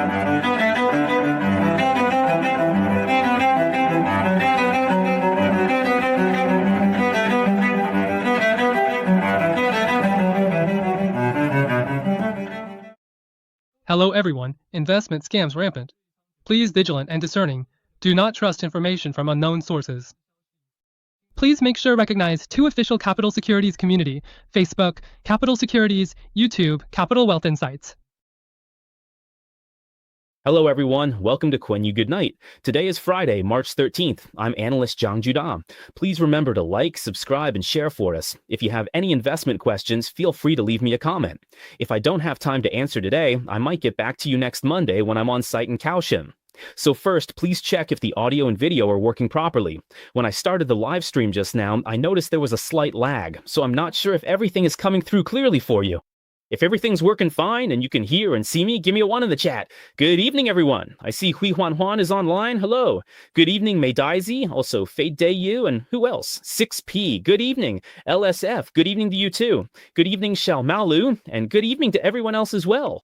Hello everyone, investment scams rampant. Please vigilant and discerning. Do not trust information from unknown sources. Please make sure recognize 2 official Capital Securities community, Facebook, Capital Securities, YouTube, Capital Wealth Insights. Hello everyone, welcome to Quinn Good Night. Today is Friday, March 13th. I'm analyst Zhang Juda. Please remember to like, subscribe, and share for us. If you have any investment questions, feel free to leave me a comment. If I don't have time to answer today, I might get back to you next Monday when I'm on site in Kaohsiung. So first, please check if the audio and video are working properly. When I started the live stream just now, I noticed there was a slight lag, so I'm not sure if everything is coming through clearly for you. If everything's working fine and you can hear and see me, give me a 1 in the chat. Good evening, everyone. I see Hui Huan Huan is online. Hello. Good evening, Mei Daizi. Also, Fade Day Yu. And who else? 6P. Good evening. LSF. Good evening to you, too. Good evening, Xiao Maolu. And good evening to everyone else as well.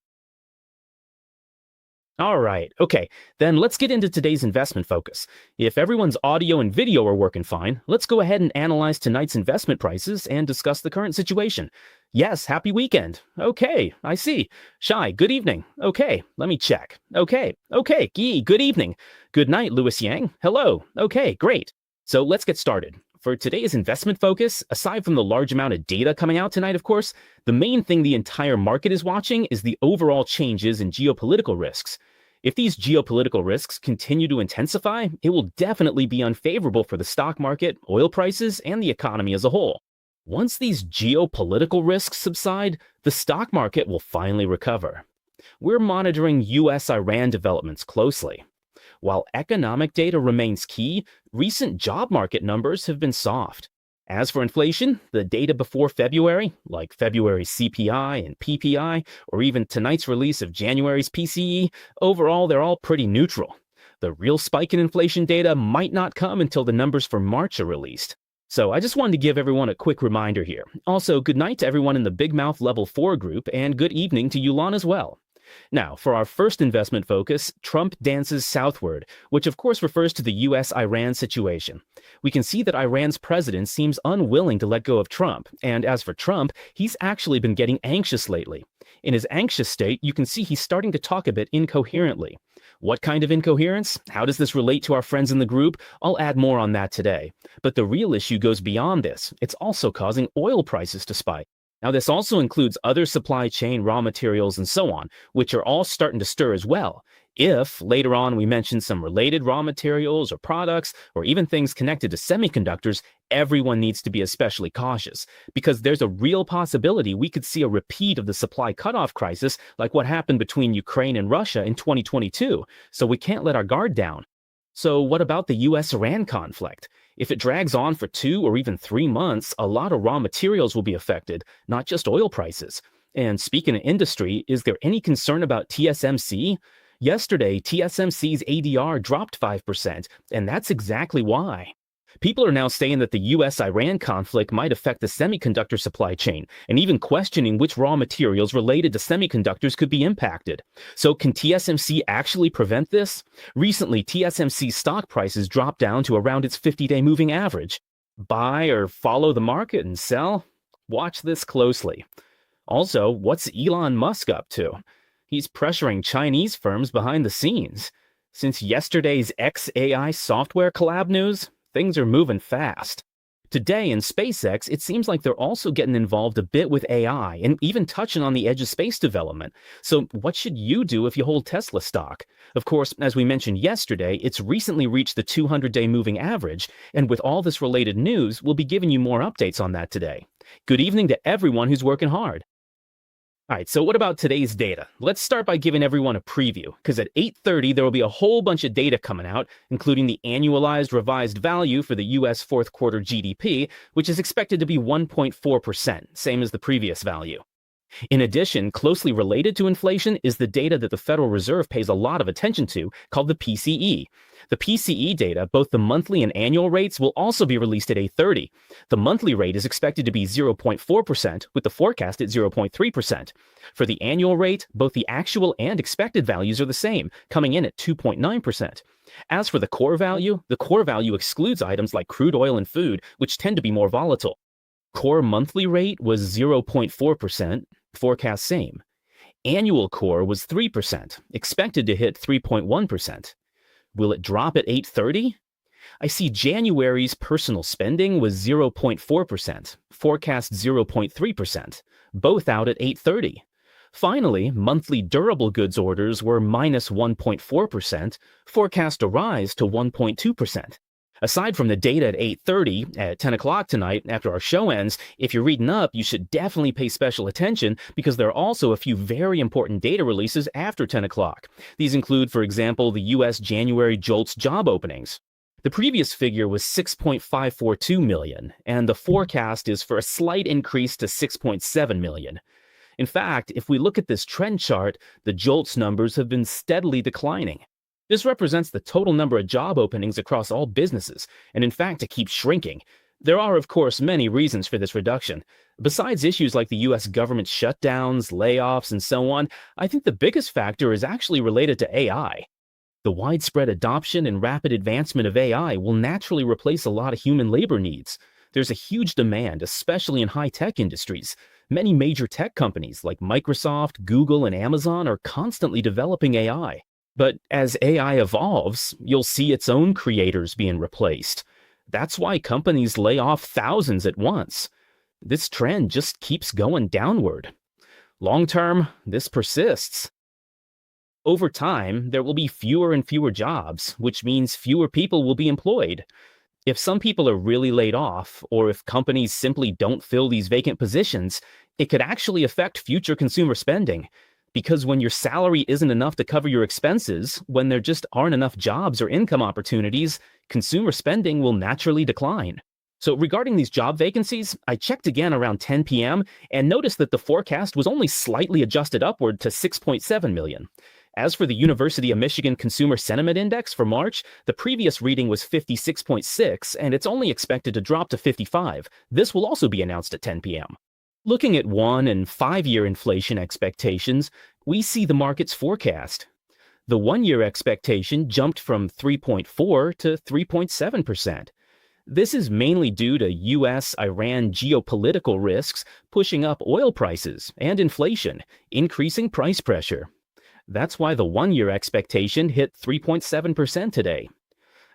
All right, okay, then let's get into today's investment focus. If everyone's audio and video are working fine, let's go ahead and analyze tonight's investment prices and discuss the current situation. Yes, happy weekend. Okay, I see. Shai, good evening. Okay, let me check. Okay, Guy, good evening. Good night, Louis Yang. Hello. Okay, great. So let's get started. For today's investment focus, aside from the large amount of data coming out tonight, of course, the main thing the entire market is watching is the overall changes in geopolitical risks. If these geopolitical risks continue to intensify, it will definitely be unfavorable for the stock market, oil prices, and the economy as a whole. Once these geopolitical risks subside, the stock market will finally recover. We're monitoring US-Iran developments closely. While economic data remains key, recent job market numbers have been soft. As for inflation, the data before February, like February's CPI and PPI, or even tonight's release of January's PCE, overall they're all pretty neutral. The real spike in inflation data might not come until the numbers for March are released. So I just wanted to give everyone a quick reminder here. Also, good night to everyone in the Big Mouth Level 4 group, and good evening to Yulan as well. Now, for our first investment focus, Trump dances southward, which of course refers to the US-Iran situation. We can see that Iran's president seems unwilling to let go of Trump, and as for Trump, he's actually been getting anxious lately. In his anxious state, you can see he's starting to talk a bit incoherently. What kind of incoherence? How does this relate to our friends in the group? I'll add more on that today. But the real issue goes beyond this. It's also causing oil prices to spike. Now, this also includes other supply chain, raw materials, and so on, which are all starting to stir as well. If, later on, we mention some related raw materials or products, or even things connected to semiconductors, everyone needs to be especially cautious, because there's a real possibility we could see a repeat of the supply cutoff crisis like what happened between Ukraine and Russia in 2022, so we can't let our guard down. So what about the US-Iran conflict? If it drags on for 2 or even 3 months, a lot of raw materials will be affected, not just oil prices. And speaking of industry, is there any concern about TSMC? Yesterday, TSMC's ADR dropped 5%, and that's exactly why. People are now saying that the US-Iran conflict might affect the semiconductor supply chain, and even questioning which raw materials related to semiconductors could be impacted. So can TSMC actually prevent this? Recently, TSMC's stock prices dropped down to around its 50-day moving average. Buy or follow the market and sell? Watch this closely. Also, what's Elon Musk up to? He's pressuring Chinese firms behind the scenes. Since yesterday's XAI software collab news, things are moving fast. Today in SpaceX, it seems like they're also getting involved a bit with AI and even touching on the edge of space development. So what should you do if you hold Tesla stock? Of course, as we mentioned yesterday, it's recently reached the 200-day moving average, and with all this related news, we'll be giving you more updates on that today. Good evening to everyone who's working hard. All right, so what about today's data? Let's start by giving everyone a preview, because at 8:30 there will be a whole bunch of data coming out, including the annualized revised value for the US fourth quarter GDP, which is expected to be 1.4%, same as the previous value. In addition, closely related to inflation is the data that the Federal Reserve pays a lot of attention to, called the PCE. The PCE data, both the monthly and annual rates, will also be released at 8:30. The monthly rate is expected to be 0.4%, with the forecast at 0.3%. For the annual rate, both the actual and expected values are the same, coming in at 2.9%. As for the core value excludes items like crude oil and food, which tend to be more volatile. Core monthly rate was 0.4%, forecast same. Annual core was 3%, expected to hit 3.1%. Will it drop at 8:30? I see January's personal spending was 0.4%, forecast 0.3%, both out at 8:30. Finally, monthly durable goods orders were minus 1.4%, forecast a rise to 1.2%. Aside from the data at 8:30, at 10 o'clock tonight, after our show ends, if you're reading up, you should definitely pay special attention because there are also a few very important data releases after 10 o'clock. These include, for example, the U.S. January JOLTS job openings. The previous figure was 6.542 million, and the forecast is for a slight increase to 6.7 million. In fact, if we look at this trend chart, the JOLTS numbers have been steadily declining. This represents the total number of job openings across all businesses, and in fact, it keeps shrinking. There are, of course, many reasons for this reduction. Besides issues like the U.S. government shutdowns, layoffs, and so on, I think the biggest factor is actually related to AI. The widespread adoption and rapid advancement of AI will naturally replace a lot of human labor needs. There's a huge demand, especially in high-tech industries. Many major tech companies like Microsoft, Google, and Amazon are constantly developing AI. But as AI evolves, you'll see its own creators being replaced. That's why companies lay off thousands at once. This trend just keeps going downward. Long term, this persists. Over time, there will be fewer and fewer jobs, which means fewer people will be employed. If some people are really laid off, or if companies simply don't fill these vacant positions, it could actually affect future consumer spending. Because when your salary isn't enough to cover your expenses, when there just aren't enough jobs or income opportunities, consumer spending will naturally decline. So regarding these job vacancies, I checked again around 10 p.m. and noticed that the forecast was only slightly adjusted upward to 6.7 million. As for the University of Michigan Consumer Sentiment Index for March, the previous reading was 56.6, and it's only expected to drop to 55. This will also be announced at 10 p.m. Looking at 1- and 5-year inflation expectations, we see the market's forecast. The 1-year expectation jumped from 3.4 to 3.7%. This is mainly due to U.S.-Iran geopolitical risks pushing up oil prices and inflation, increasing price pressure. That's why the 1-year expectation hit 3.7% today.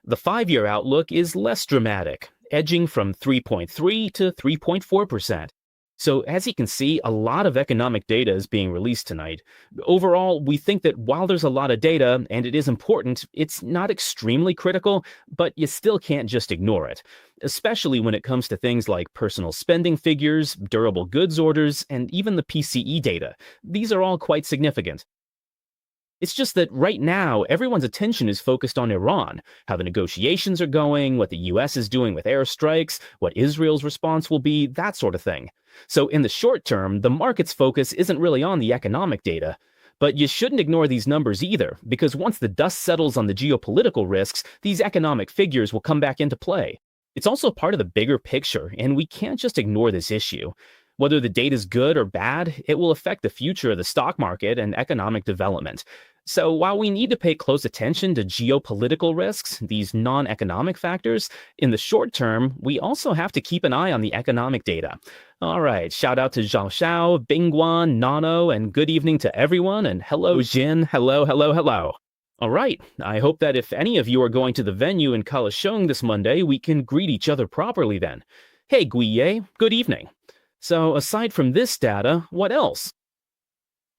The 5-year outlook is less dramatic, edging from 3.3 to 3.4%. So as you can see, a lot of economic data is being released tonight. Overall, we think that while there's a lot of data, and it is important, it's not extremely critical, but you still can't just ignore it, especially when it comes to things like personal spending figures, durable goods orders, and even the PCE data. These are all quite significant. It's just that right now, everyone's attention is focused on Iran, how the negotiations are going, what the US is doing with airstrikes, what Israel's response will be, that sort of thing. So in the short term, the market's focus isn't really on the economic data. But you shouldn't ignore these numbers either, because once the dust settles on the geopolitical risks, these economic figures will come back into play. It's also part of the bigger picture, and we can't just ignore this issue. Whether the data is good or bad, it will affect the future of the stock market and economic development. So while we need to pay close attention to geopolitical risks, these non-economic factors, in the short term, we also have to keep an eye on the economic data. All right, shout out to Zhao Xiao, Bingguan, Nano, and good evening to everyone, and hello Jin, hello. All right, I hope that if any of you are going to the venue in Kaohsiung this Monday, we can greet each other properly then. Hey Guiye, good evening. So aside from this data, what else?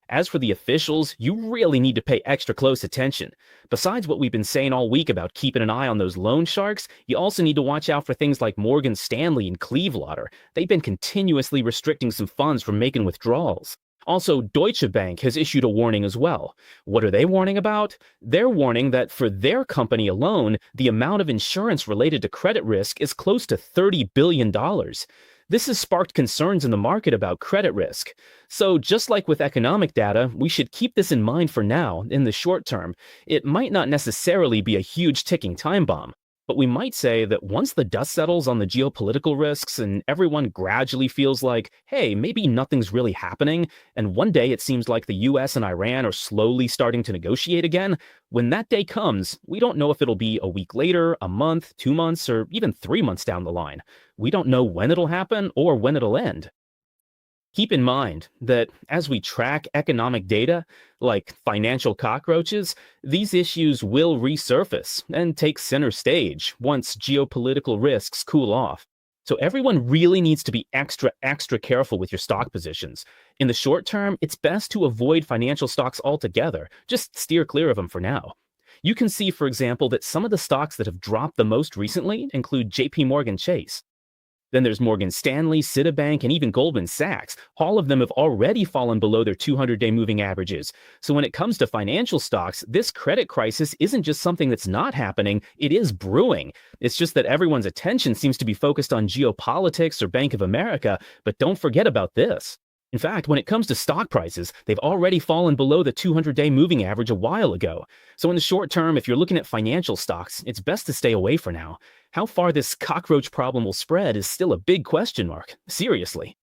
As for the officials, you really need to pay extra close attention. Besides what we've been saying all week about keeping an eye on those loan sharks, you also need to watch out for things like Morgan Stanley and Clevewater. They've been continuously restricting some funds from making withdrawals. Also, Deutsche Bank has issued a warning as well. What are they warning about? They're warning that for their company alone, the amount of insurance related to credit risk is close to $30 billion. This has sparked concerns in the market about credit risk. So just like with economic data, we should keep this in mind for now, in the short term. It might not necessarily be a huge ticking time bomb. But we might say that once the dust settles on the geopolitical risks and everyone gradually feels like, hey, maybe nothing's really happening, and one day it seems like the US and Iran are slowly starting to negotiate again, when that day comes, we don't know if it'll be a week later, a month, 2 months, or even 3 months down the line. We don't know when it'll happen or when it'll end. Keep in mind that as we track economic data, like financial cockroaches, these issues will resurface and take center stage once geopolitical risks cool off. So everyone really needs to be extra careful with your stock positions. In the short term, it's best to avoid financial stocks altogether. Just steer clear of them for now. You can see, for example, that some of the stocks that have dropped the most recently include JP Morgan Chase. Then there's Morgan Stanley, Citibank, and even Goldman Sachs. All of them have already fallen below their 200-day moving averages. So when it comes to financial stocks, this credit crisis isn't just something that's not happening, it is brewing. It's just that everyone's attention seems to be focused on geopolitics or Bank of America, but don't forget about this. In fact, when it comes to stock prices, they've already fallen below the 200-day moving average a while ago. So in the short term, if you're looking at financial stocks, it's best to stay away for now. How far this cockroach problem will spread is still a big question mark. Seriously.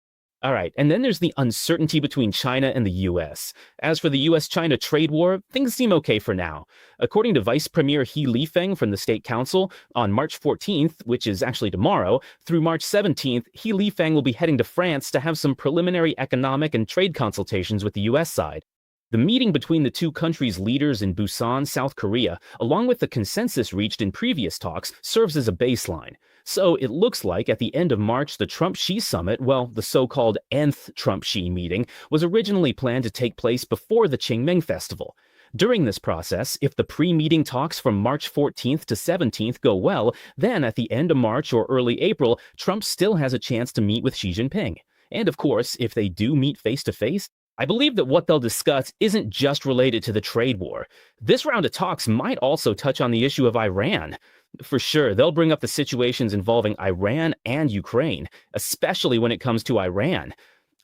All right, and then there's the uncertainty between China and the US. As for the US-China trade war, things seem okay for now. According to Vice Premier He Lifeng from the State Council, on March 14th, which is actually tomorrow, through March 17th, He Lifeng will be heading to France to have some preliminary economic and trade consultations with the US side. The meeting between the two countries' leaders in Busan, South Korea, along with the consensus reached in previous talks, serves as a baseline. So it looks like at the end of March, the Trump-Xi summit, well, the so-called nth Trump-Xi meeting, was originally planned to take place before the Qingming Festival. During this process, if the pre-meeting talks from March 14th to 17th go well, then at the end of March or early April, Trump still has a chance to meet with Xi Jinping. And of course, if they do meet face-to-face, I believe that what they'll discuss isn't just related to the trade war. This round of talks might also touch on the issue of Iran. For sure, they'll bring up the situations involving Iran and Ukraine, especially when it comes to Iran.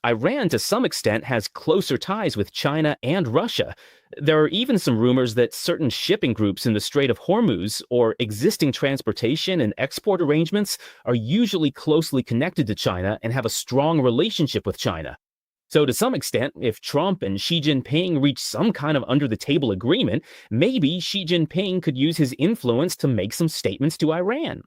Iran, to some extent, has closer ties with China and Russia. There are even some rumors that certain shipping groups in the Strait of Hormuz or existing transportation and export arrangements are usually closely connected to China and have a strong relationship with China. So to some extent, if Trump and Xi Jinping reach some kind of under-the-table agreement, maybe Xi Jinping could use his influence to make some statements to Iran.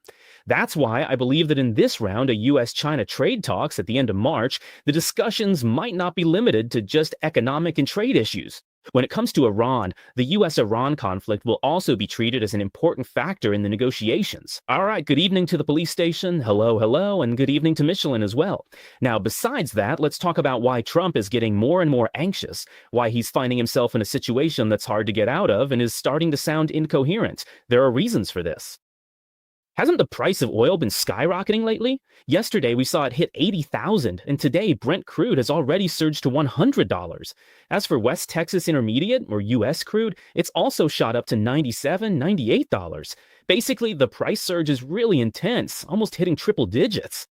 That's why I believe that in this round of US-China trade talks at the end of March, the discussions might not be limited to just economic and trade issues. When it comes to Iran, the US-Iran conflict will also be treated as an important factor in the negotiations. All right, good evening to the police station, hello, and good evening to Michelin as well. Now, besides that, let's talk about why Trump is getting more and more anxious, why he's finding himself in a situation that's hard to get out of and is starting to sound incoherent. There are reasons for this. Hasn't the price of oil been skyrocketing lately? Yesterday, we saw it hit $80,000, and today, Brent crude has already surged to $100. As for West Texas Intermediate, or US crude, it's also shot up to $97, $98. Basically, the price surge is really intense, almost hitting triple digits.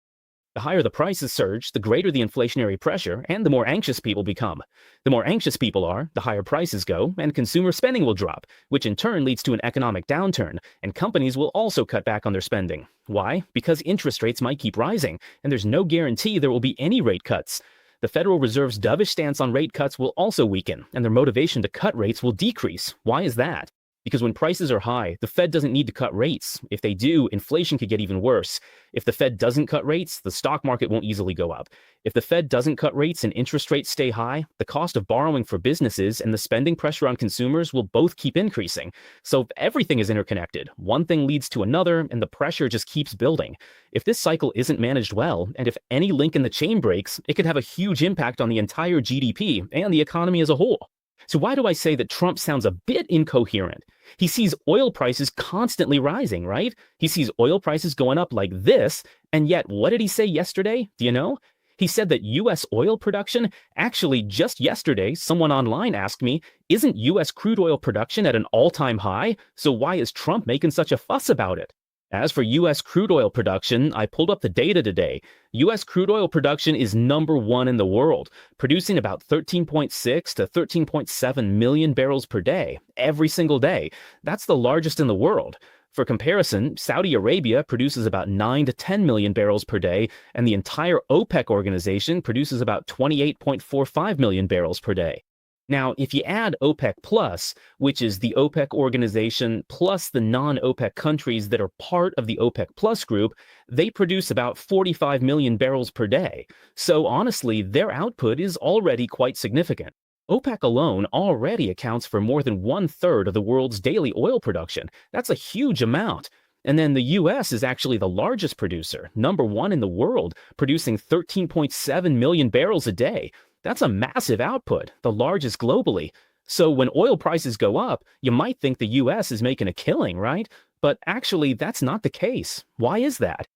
The higher the prices surge, the greater the inflationary pressure, and the more anxious people become. The more anxious people are, the higher prices go, and consumer spending will drop, which in turn leads to an economic downturn, and companies will also cut back on their spending. Why? Because interest rates might keep rising, and there's no guarantee there will be any rate cuts. The Federal Reserve's dovish stance on rate cuts will also weaken, and their motivation to cut rates will decrease. Why is that? Because when prices are high, the Fed doesn't need to cut rates. If they do, inflation could get even worse. If the Fed doesn't cut rates, the stock market won't easily go up. If the Fed doesn't cut rates and interest rates stay high, the cost of borrowing for businesses and the spending pressure on consumers will both keep increasing. So everything is interconnected. One thing leads to another, and the pressure just keeps building. If this cycle isn't managed well, and if any link in the chain breaks, it could have a huge impact on the entire GDP and the economy as a whole. So why do I say that Trump sounds a bit incoherent? He sees oil prices constantly rising, right? He sees oil prices going up like this, and yet what did he say yesterday? Do you know? He said that US oil production, actually just yesterday, someone online asked me, isn't US crude oil production at an all-time high? So why is Trump making such a fuss about it? As for U.S. crude oil production, I pulled up the data today. U.S. crude oil production is number one in the world, producing about 13.6 to 13.7 million barrels per day, every single day. That's the largest in the world. For comparison, Saudi Arabia produces about 9 to 10 million barrels per day, and the entire OPEC organization produces about 28.45 million barrels per day. Now, if you add OPEC Plus, which is the OPEC organization plus the non-OPEC countries that are part of the OPEC Plus group, they produce about 45 million barrels per day. So honestly, their output is already quite significant. OPEC alone already accounts for more than 1/3 of the world's daily oil production. That's a huge amount. And then the US is actually the largest producer, number one in the world, producing 13.7 million barrels a day. That's a massive output, the largest globally. So when oil prices go up, you might think the US is making a killing, right? But actually, that's not the case. Why is that?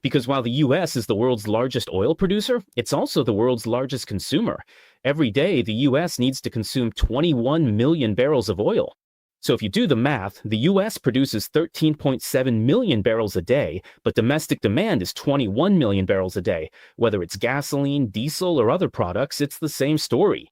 Because while the US is the world's largest oil producer, it's also the world's largest consumer. Every day, the US needs to consume 21 million barrels of oil. So if you do the math, the US produces 13.7 million barrels a day, but domestic demand is 21 million barrels a day. Whether it's gasoline, diesel, or other products, it's the same story.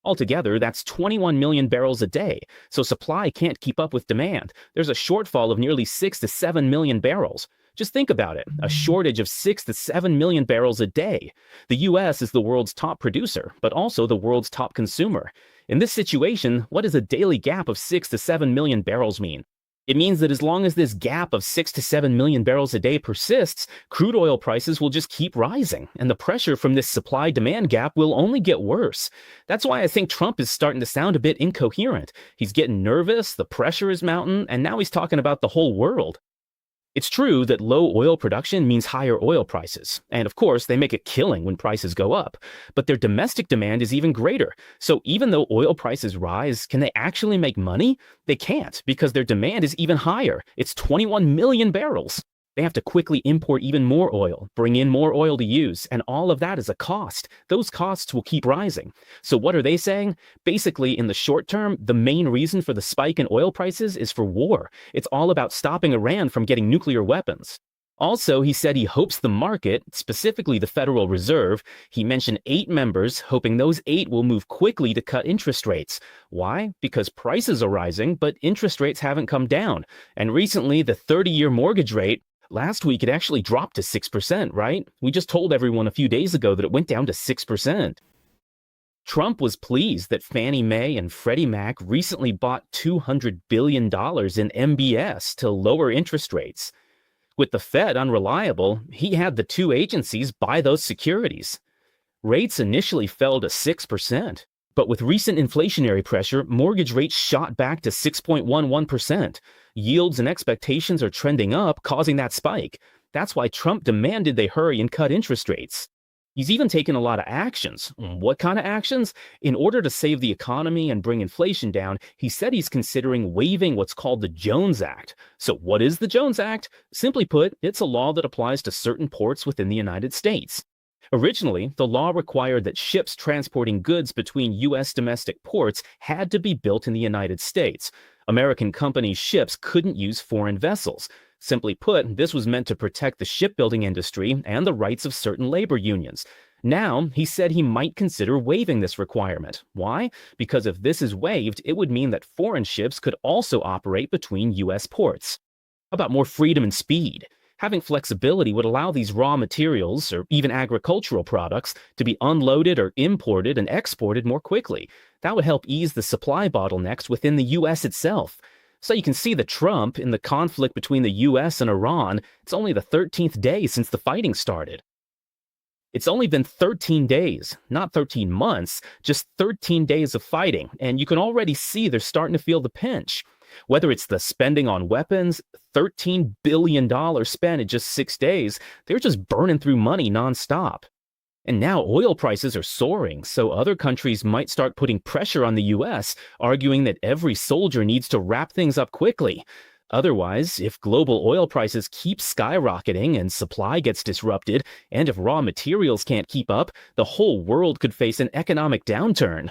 Altogether, that's 21 million barrels a day, so supply can't keep up with demand. There's a shortfall of nearly 6 to 7 million barrels. Just think about it, a shortage of 6 to 7 million barrels a day. The US is the world's top producer, but also the world's top consumer. In this situation, what does a daily gap of 6 to 7 million barrels mean? It means that as long as this gap of 6 to 7 million barrels a day persists, crude oil prices will just keep rising, and the pressure from this supply-demand gap will only get worse. That's why I think Trump is starting to sound a bit incoherent. He's getting nervous, the pressure is mounting, and now he's talking about the whole world. It's true that low oil production means higher oil prices, and of course they make a killing when prices go up, but their domestic demand is even greater. So even though oil prices rise, can they actually make money? They can't, because their demand is even higher. It's 21 million barrels. They have to quickly import even more oil, bring in more oil to use, and all of that is a cost. Those costs will keep rising. So what are they saying? Basically, in the short term, the main reason for the spike in oil prices is for war. It's all about stopping Iran from getting nuclear weapons. Also, he said he hopes the market, specifically the Federal Reserve, he mentioned 8 members, hoping those 8 will move quickly to cut interest rates. Why? Because prices are rising, but interest rates haven't come down. And recently, the 30-year mortgage rate, last week, it actually dropped to 6%, right? We just told everyone a few days ago that it went down to 6%. Trump was pleased that Fannie Mae and Freddie Mac recently bought $200 billion in MBS to lower interest rates. With the Fed unreliable, he had the two agencies buy those securities. Rates initially fell to 6%. But with recent inflationary pressure, mortgage rates shot back to 6.11%. Yields and expectations are trending up, causing that spike. That's why Trump demanded they hurry and cut interest rates. He's even taken a lot of actions. What kind of actions? In order to save the economy and bring inflation down, he said he's considering waiving what's called the Jones Act. So what is the Jones Act? Simply put, it's a law that applies to certain ports within the United States. Originally, the law required that ships transporting goods between U.S. domestic ports had to be built in the United States. American companies' ships couldn't use foreign vessels. Simply put, this was meant to protect the shipbuilding industry and the rights of certain labor unions. Now, he said he might consider waiving this requirement. Why? Because if this is waived, it would mean that foreign ships could also operate between U.S. ports. How about more freedom and speed? Having flexibility would allow these raw materials, or even agricultural products, to be unloaded or imported and exported more quickly. That would help ease the supply bottlenecks within the U.S. itself. So you can see that Trump, in the conflict between the U.S. and Iran, it's only the 13th day since the fighting started. It's only been 13 days, not 13 months, just 13 days of fighting, and you can already see they're starting to feel the pinch. Whether it's the spending on weapons, $13 billion spent in just 6 days, they're just burning through money nonstop. And now oil prices are soaring, so other countries might start putting pressure on the US, arguing that every soldier needs to wrap things up quickly. Otherwise, if global oil prices keep skyrocketing and supply gets disrupted, and if raw materials can't keep up, the whole world could face an economic downturn.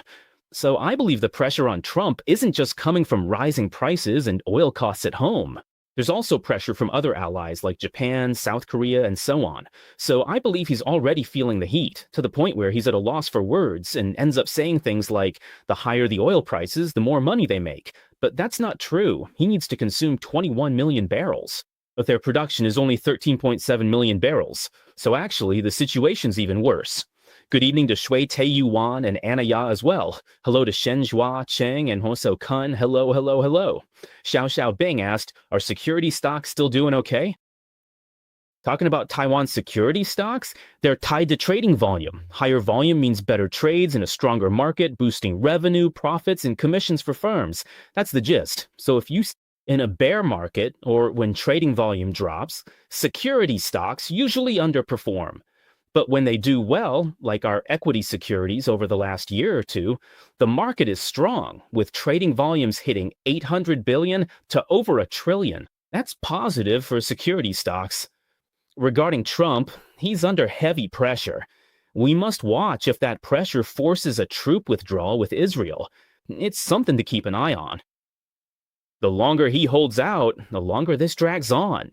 So I believe the pressure on Trump isn't just coming from rising prices and oil costs at home. There's also pressure from other allies like Japan, South Korea, and so on. So I believe he's already feeling the heat, to the point where he's at a loss for words and ends up saying things like, the higher the oil prices, the more money they make. But that's not true. He needs to consume 21 million barrels. But their production is only 13.7 million barrels. So actually, the situation's even worse. Good evening to Shui Taiyuan and Anna Ya as well. Hello to Shen Zhua, Cheng, and Hoso Kun. Hello, hello, hello. Xiao Xiao Bing asked, are security stocks still doing okay? Talking about Taiwan security stocks, they're tied to trading volume. Higher volume means better trades and a stronger market, boosting revenue, profits, and commissions for firms. That's the gist. So if you in a bear market or when trading volume drops, security stocks usually underperform. But when they do well, like our equity securities over the last year or two, the market is strong, with trading volumes hitting 800 billion to over $1 trillion. That's positive for security stocks. Regarding Trump, he's under heavy pressure. We must watch if that pressure forces a troop withdrawal with Israel. It's something to keep an eye on. The longer he holds out, the longer this drags on.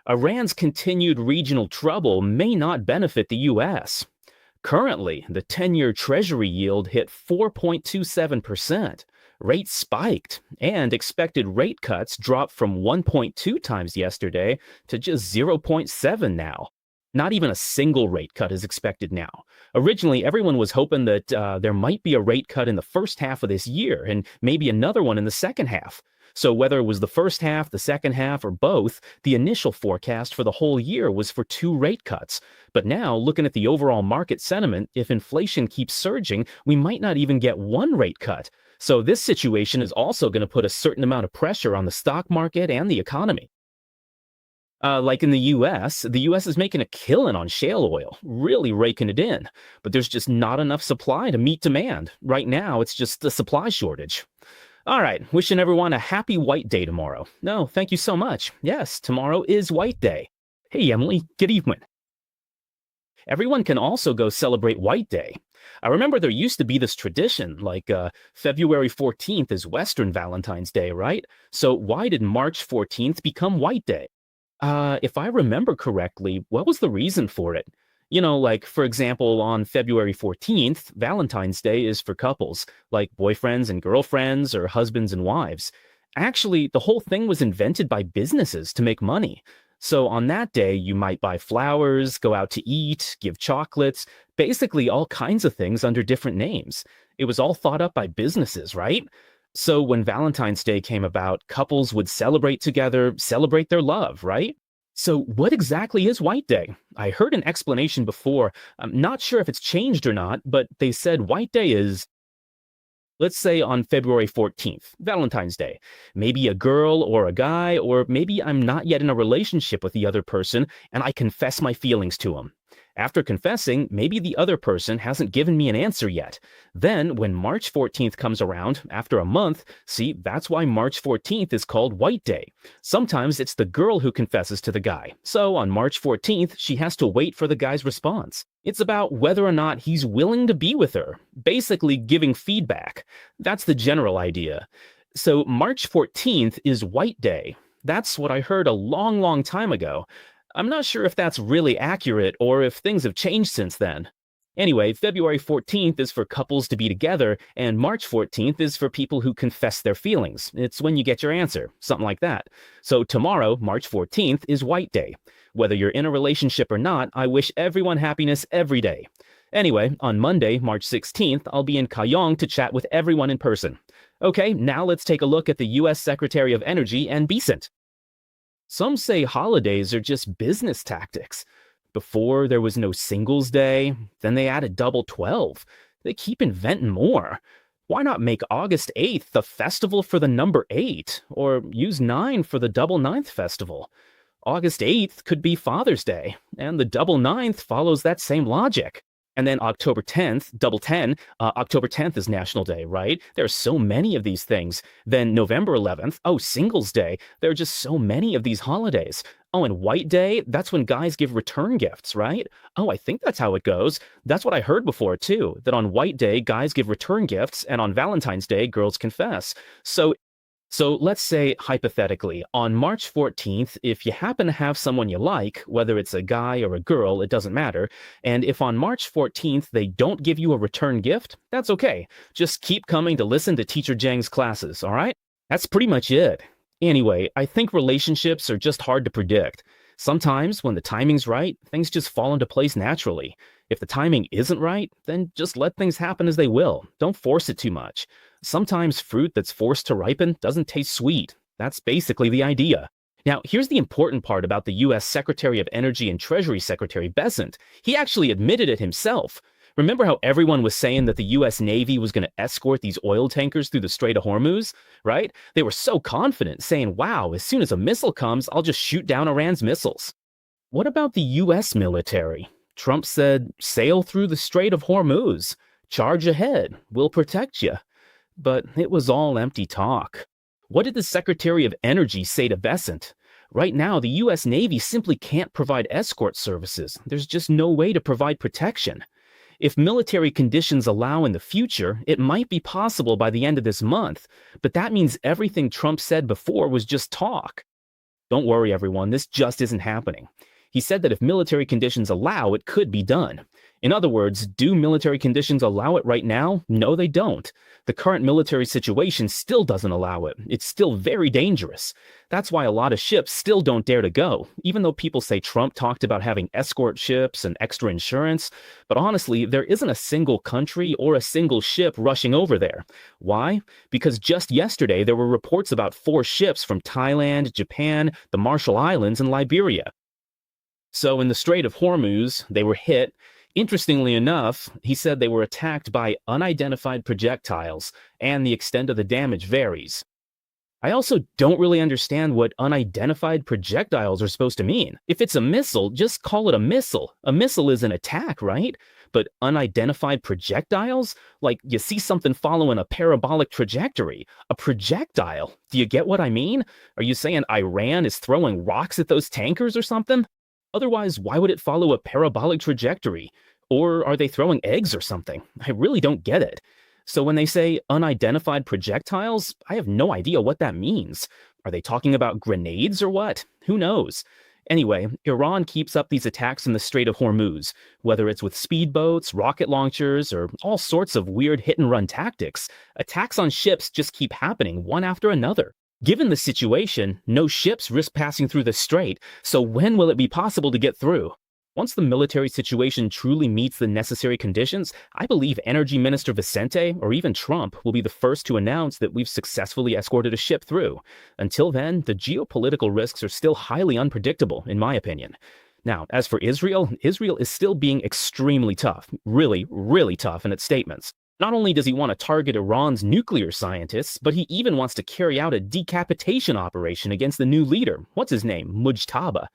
Iran's continued regional trouble may not benefit the U.S. Currently, the 10-year Treasury yield hit 4.27%. Rates spiked, and expected rate cuts dropped from 1.2 times yesterday to just 0.7 now. Not even a single rate cut is expected now. Originally, everyone was hoping that there might be a rate cut in the first half of this year, and maybe another one in the second half. So whether it was the first half, the second half, or both, the initial forecast for the whole year was for 2 rate cuts. But now, looking at the overall market sentiment, if inflation keeps surging, we might not even get 1 rate cut. So this situation is also going to put a certain amount of pressure on the stock market and the economy. Like in the US is making a killing on shale oil, really raking it in. But there's just not enough supply to meet demand. Right now, it's just a supply shortage. All right, wishing everyone a happy White Day tomorrow. No, thank you so much. Yes, tomorrow is White Day. Hey, Emily, good evening. Everyone can also go celebrate White Day. I remember there used to be this tradition, like February 14th is Western Valentine's Day, right? So why did March 14th become White Day? If I remember correctly, what was the reason for it? You know, like, for example, on February 14th, Valentine's Day is for couples, like boyfriends and girlfriends or husbands and wives. Actually, the whole thing was invented by businesses to make money. So on that day, you might buy flowers, go out to eat, give chocolates, basically all kinds of things under different names. It was all thought up by businesses, right? So when Valentine's Day came about, couples would celebrate together, celebrate their love, right? So what exactly is White Day? I heard an explanation before. I'm not sure if it's changed or not, but they said White Day is, let's say on February 14th, Valentine's Day. Maybe a girl or a guy, or maybe I'm not yet in a relationship with the other person and I confess my feelings to him. After confessing, maybe the other person hasn't given me an answer yet. Then, when March 14th comes around, after a month, see, that's why March 14th is called White Day. Sometimes it's the girl who confesses to the guy. So on March 14th, she has to wait for the guy's response. It's about whether or not he's willing to be with her, basically giving feedback. That's the general idea. So March 14th is White Day. That's what I heard a long, long time ago. I'm not sure if that's really accurate or if things have changed since then. Anyway, February 14th is for couples to be together, and March 14th is for people who confess their feelings. It's when you get your answer, something like that. So tomorrow, March 14th, is White Day. Whether you're in a relationship or not, I wish everyone happiness every day. Anyway, on Monday, March 16th, I'll be in Kayong to chat with everyone in person. Okay, now let's take a look at the U.S. Secretary of Energy and Becent. Some say holidays are just business tactics. Before, there was no Singles Day, then they added Double 12. They keep inventing more. Why not make August 8th the festival for the number 8, or use 9 for the Double 9th festival? August 8th could be Father's Day, and the Double 9th follows that same logic. And then October 10th, Double 10, October 10th is National Day, right? There are so many of these things. Then November 11th, oh, Singles Day. There are just so many of these holidays. Oh, and White Day, that's when guys give return gifts, right? Oh, I think that's how it goes. That's what I heard before, too, that on White Day, guys give return gifts, and on Valentine's Day, girls confess. So So let's say, hypothetically, on March 14th, if you happen to have someone you like, whether it's a guy or a girl, it doesn't matter, and if on March 14th they don't give you a return gift, that's okay. Just keep coming to listen to Teacher Jang's classes, all right? That's pretty much it. Anyway, I think relationships are just hard to predict. Sometimes, when the timing's right, things just fall into place naturally. If the timing isn't right, then just let things happen as they will. Don't force it too much. Sometimes fruit that's forced to ripen doesn't taste sweet. That's basically the idea. Now, here's the important part about the US Secretary of Energy and Treasury Secretary Bessent. He actually admitted it himself. Remember how everyone was saying that the US Navy was going to escort these oil tankers through the Strait of Hormuz, right? They were so confident, saying, wow, as soon as a missile comes, I'll just shoot down Iran's missiles. What about the US military? Trump said, sail through the Strait of Hormuz. Charge ahead. We'll protect you. But it was all empty talk. What did the Secretary of Energy say to Bessent? Right now, the US Navy simply can't provide escort services. There's just no way to provide protection. If military conditions allow in the future, it might be possible by the end of this month, but that means everything Trump said before was just talk. Don't worry, everyone, this just isn't happening. He said that if military conditions allow, it could be done. In other words, do military conditions allow it right now? No, they don't. The current military situation still doesn't allow it. It's still very dangerous. That's why a lot of ships still don't dare to go, even though people say Trump talked about having escort ships and extra insurance. But honestly, there isn't a single country or a single ship rushing over there. Why? Because just yesterday, there were reports about 4 ships from Thailand, Japan, the Marshall Islands, and Liberia. So in the Strait of Hormuz, they were hit. Interestingly enough, he said they were attacked by unidentified projectiles, and the extent of the damage varies. I also don't really understand what unidentified projectiles are supposed to mean. If it's a missile, just call it a missile. A missile is an attack, right? But unidentified projectiles? Like you see something following a parabolic trajectory. A projectile. Do you get what I mean? Are you saying Iran is throwing rocks at those tankers or something? Otherwise, why would it follow a parabolic trajectory? Or are they throwing eggs or something? I really don't get it. So when they say unidentified projectiles, I have no idea what that means. Are they talking about grenades or what? Who knows? Anyway, Iran keeps up these attacks in the Strait of Hormuz, whether it's with speedboats, rocket launchers, or all sorts of weird hit-and-run tactics. Attacks on ships just keep happening one after another. Given the situation, no ships risk passing through the strait, so when will it be possible to get through? Once the military situation truly meets the necessary conditions, I believe Energy Minister Vicente, or even Trump, will be the first to announce that we've successfully escorted a ship through. Until then, the geopolitical risks are still highly unpredictable, in my opinion. Now, as for Israel, Israel is still being extremely tough, really, really tough in its statements. Not only does he want to target Iran's nuclear scientists, but he even wants to carry out a decapitation operation against the new leader. What's his name? Mujtaba.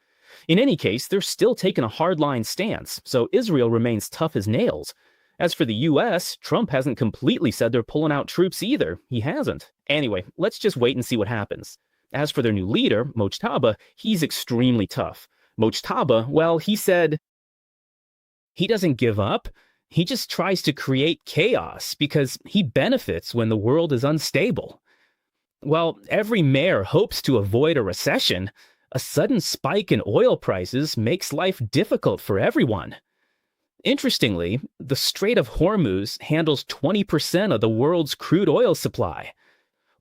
In any case, they're still taking a hardline stance, so Israel remains tough as nails. As for the US, Trump hasn't completely said they're pulling out troops either. He hasn't. Anyway, let's just wait and see what happens. As for their new leader, Mujtaba, he's extremely tough. Mujtaba, well, he said he doesn't give up. He just tries to create chaos because he benefits when the world is unstable. While every mayor hopes to avoid a recession, a sudden spike in oil prices makes life difficult for everyone. Interestingly, the Strait of Hormuz handles 20% of the world's crude oil supply.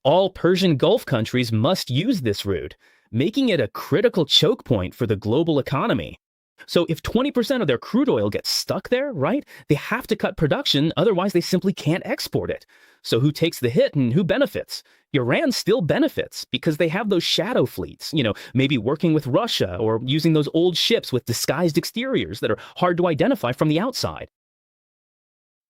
All Persian Gulf countries must use this route, making it a critical choke point for the global economy. So if 20% of their crude oil gets stuck there, right, they have to cut production, otherwise they simply can't export it. So who takes the hit and who benefits? Iran still benefits because they have those shadow fleets, maybe working with Russia or using those old ships with disguised exteriors that are hard to identify from the outside.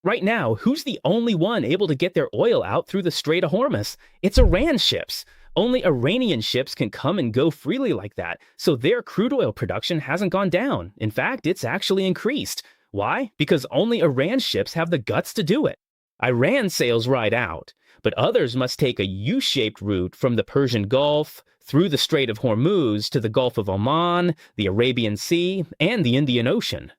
Right now, who's the only one able to get their oil out through the Strait of Hormuz? It's Iran ships. Only Iranian ships can come and go freely like that, so their crude oil production hasn't gone down. In fact, it's actually increased. Why? Because only Iran ships have the guts to do it. Iran sails right out, but others must take a U-shaped route from the Persian Gulf, through the Strait of Hormuz to the Gulf of Oman, the Arabian Sea, and the Indian Ocean.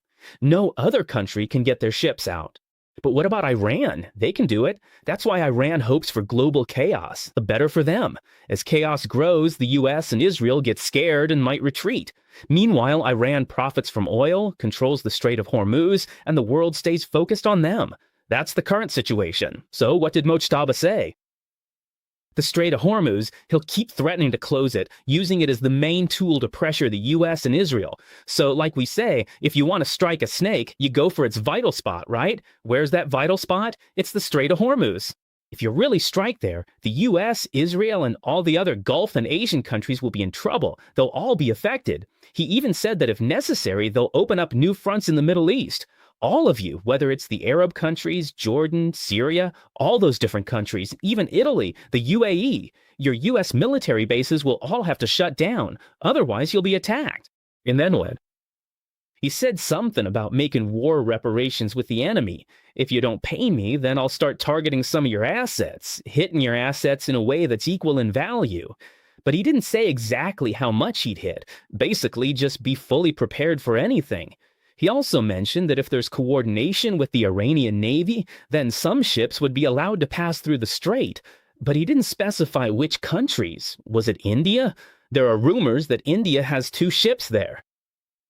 No other country can get their ships out. But what about Iran? They can do it. That's why Iran hopes for global chaos. The better for them. As chaos grows, the US and Israel get scared and might retreat. Meanwhile, Iran profits from oil, controls the Strait of Hormuz, and the world stays focused on them. That's the current situation. So what did Mojtaba say? The Strait of Hormuz, he'll keep threatening to close it, using it as the main tool to pressure the US and Israel. So, like we say, if you want to strike a snake, you go for its vital spot, right? Where's that vital spot? It's the Strait of Hormuz. If you really strike there, the US, Israel, and all the other Gulf and Asian countries will be in trouble. They'll all be affected. He even said that if necessary, they'll open up new fronts in the Middle East. All of you, whether it's the Arab countries, Jordan, Syria, all those different countries, even Italy, the UAE, your US military bases will all have to shut down. Otherwise, you'll be attacked. And then what? He said something about making war reparations with the enemy. If you don't pay me, then I'll start targeting some of your assets, hitting your assets in a way that's equal in value. But he didn't say exactly how much he'd hit. Basically, just be fully prepared for anything. He also mentioned that if there's coordination with the Iranian Navy, then some ships would be allowed to pass through the strait. But he didn't specify which countries. Was it India? There are rumors that India has 2 ships there.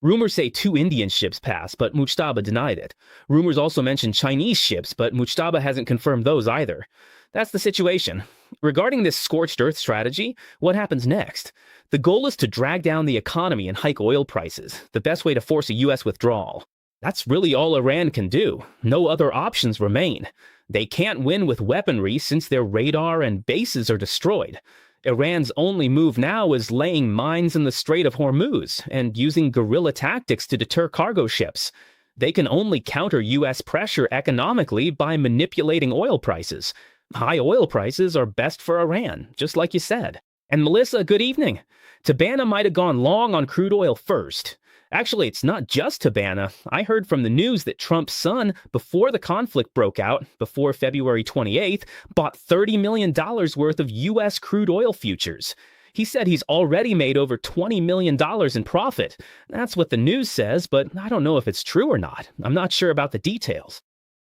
Rumors say 2 Indian ships passed, but Mujtaba denied it. Rumors also mention Chinese ships, but Mujtaba hasn't confirmed those either. That's the situation. Regarding this scorched earth strategy, what happens next? The goal is to drag down the economy and hike oil prices, the best way to force a US withdrawal. That's really all Iran can do. No other options remain. They can't win with weaponry since their radar and bases are destroyed. Iran's only move now is laying mines in the Strait of Hormuz and using guerrilla tactics to deter cargo ships. They can only counter US pressure economically by manipulating oil prices. High oil prices are best for Iran, just like you said. And Melissa, good evening. Tabana might have gone long on crude oil first. Actually, it's not just Tabana. I heard from the news that Trump's son, before the conflict broke out, before February 28th, bought $30 million worth of U.S. crude oil futures. He said he's already made over $20 million in profit. That's what the news says, but I don't know if it's true or not. I'm not sure about the details.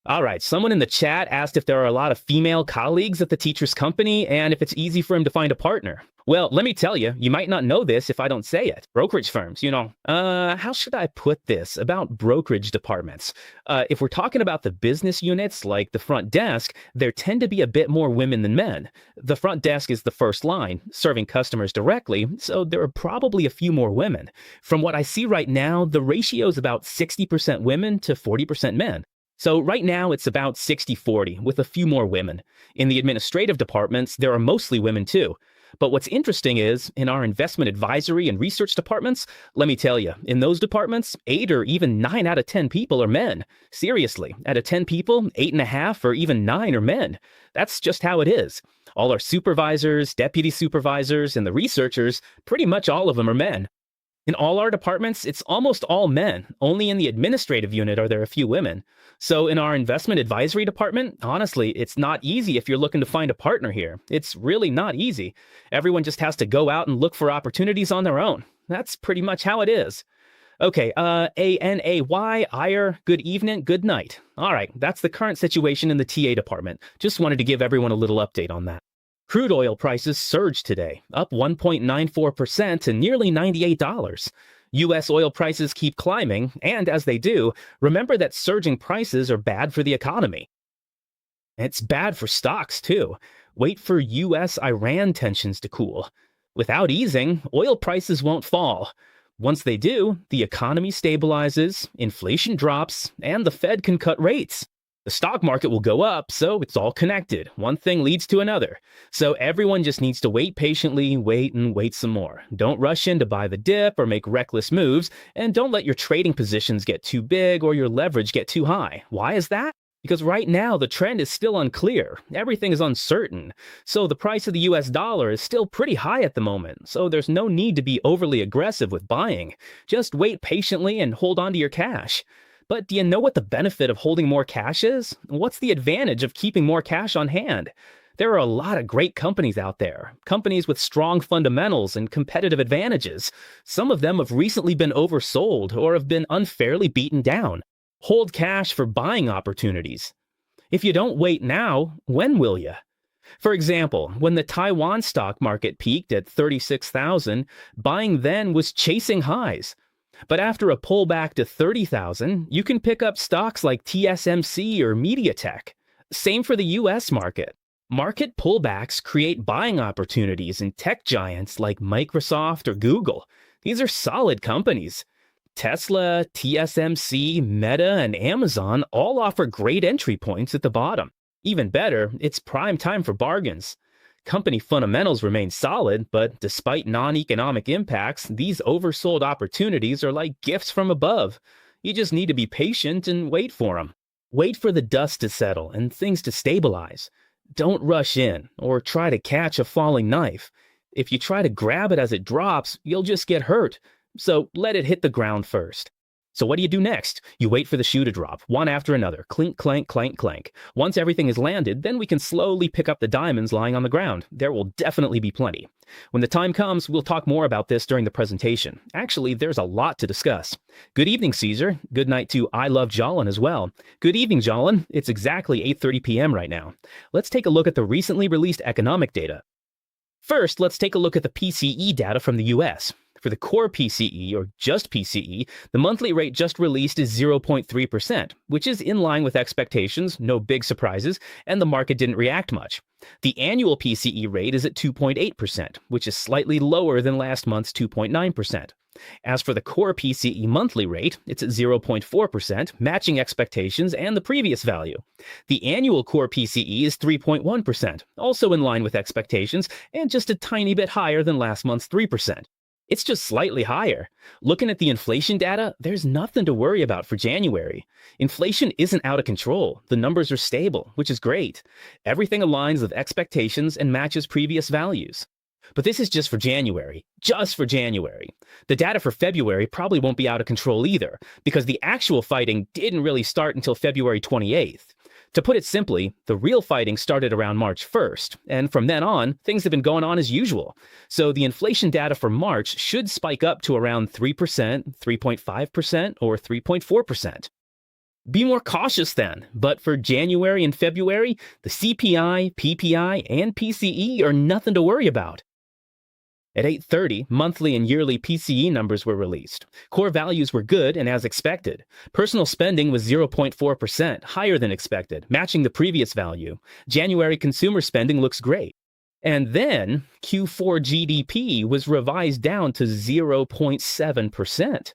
All right, someone in the chat asked if there are a lot of female colleagues at the teacher's company and if it's easy for him to find a partner. Well, let me tell you, you might not know this if I don't say it. Brokerage firms, how should I put this about brokerage departments? If we're talking about the business units like the front desk, there tend to be a bit more women than men. The front desk is the first line, serving customers directly, so there are probably a few more women. From what I see right now, the ratio is about 60% women to 40% men. So right now it's about 60-40 with a few more women. In the administrative departments, there are mostly women too. But what's interesting is, in our investment advisory and research departments, let me tell you, in those departments, 8 or even 9 out of 10 people are men. Seriously, out of 10 people, 8.5 or even 9 are men. That's just how it is. All our supervisors, deputy supervisors, and the researchers, pretty much all of them are men. In all our departments, it's almost all men. Only in the administrative unit are there a few women. So in our investment advisory department, honestly, it's not easy if you're looking to find a partner here. It's really not easy. Everyone just has to go out and look for opportunities on their own. That's pretty much how it is. Okay, A-N-A-Y, Iyer, good evening, good night. All right, that's the current situation in the TA department. Just wanted to give everyone a little update on that. Crude oil prices surged today, up 1.94% to nearly $98. U.S. oil prices keep climbing, and as they do, remember that surging prices are bad for the economy. It's bad for stocks, too. Wait for U.S.-Iran tensions to cool. Without easing, oil prices won't fall. Once they do, the economy stabilizes, inflation drops, and the Fed can cut rates. The stock market will go up, so it's all connected. One thing leads to another. So everyone just needs to wait patiently, wait and wait some more. Don't rush in to buy the dip or make reckless moves, and don't let your trading positions get too big or your leverage get too high. Why is that? Because right now the trend is still unclear. Everything is uncertain. So the price of the US dollar is still pretty high at the moment, so there's no need to be overly aggressive with buying. Just wait patiently and hold on to your cash. But do you know what the benefit of holding more cash is? What's the advantage of keeping more cash on hand? There are a lot of great companies out there, companies with strong fundamentals and competitive advantages. Some of them have recently been oversold or have been unfairly beaten down. Hold cash for buying opportunities. If you don't wait now, when will you? For example, when the Taiwan stock market peaked at 36,000, buying then was chasing highs. But after a pullback to 30,000, you can pick up stocks like TSMC or MediaTek. Same for the US market. Market pullbacks create buying opportunities in tech giants like Microsoft or Google. These are solid companies. Tesla, TSMC, Meta, and Amazon all offer great entry points at the bottom. Even better, it's prime time for bargains. Company fundamentals remain solid, but despite non-economic impacts, these oversold opportunities are like gifts from above. You just need to be patient and wait for them. Wait for the dust to settle and things to stabilize. Don't rush in or try to catch a falling knife. If you try to grab it as it drops, you'll just get hurt. So let it hit the ground first. So what do you do next? You wait for the shoe to drop, one after another, clink, clank, clank, clank. Once everything is landed, then we can slowly pick up the diamonds lying on the ground. There will definitely be plenty. When the time comes, we'll talk more about this during the presentation. Actually, there's a lot to discuss. Good evening, Caesar. Good night to I Love Jolin as well. Good evening, Jolin. It's exactly 8:30 p.m. right now. Let's take a look at the recently released economic data. First, let's take a look at the PCE data from the US. For the core PCE, or just PCE, the monthly rate just released is 0.3%, which is in line with expectations, no big surprises, and the market didn't react much. The annual PCE rate is at 2.8%, which is slightly lower than last month's 2.9%. As for the core PCE monthly rate, it's at 0.4%, matching expectations and the previous value. The annual core PCE is 3.1%, also in line with expectations, and just a tiny bit higher than last month's 3%. It's just slightly higher. Looking at the inflation data, there's nothing to worry about for January. Inflation isn't out of control. The numbers are stable, which is great. Everything aligns with expectations and matches previous values. But this is just for January. Just for January. The data for February probably won't be out of control either, because the actual fighting didn't really start until February 28th. To put it simply, the real fighting started around March 1st, and from then on, things have been going on as usual. So the inflation data for March should spike up to around 3%, 3.5%, or 3.4%. Be more cautious then, but for January and February, the CPI, PPI, and PCE are nothing to worry about. At 8:30, monthly and yearly PCE numbers were released. Core values were good and as expected. Personal spending was 0.4%, higher than expected, matching the previous value. January consumer spending looks great. And then Q4 GDP was revised down to 0.7%.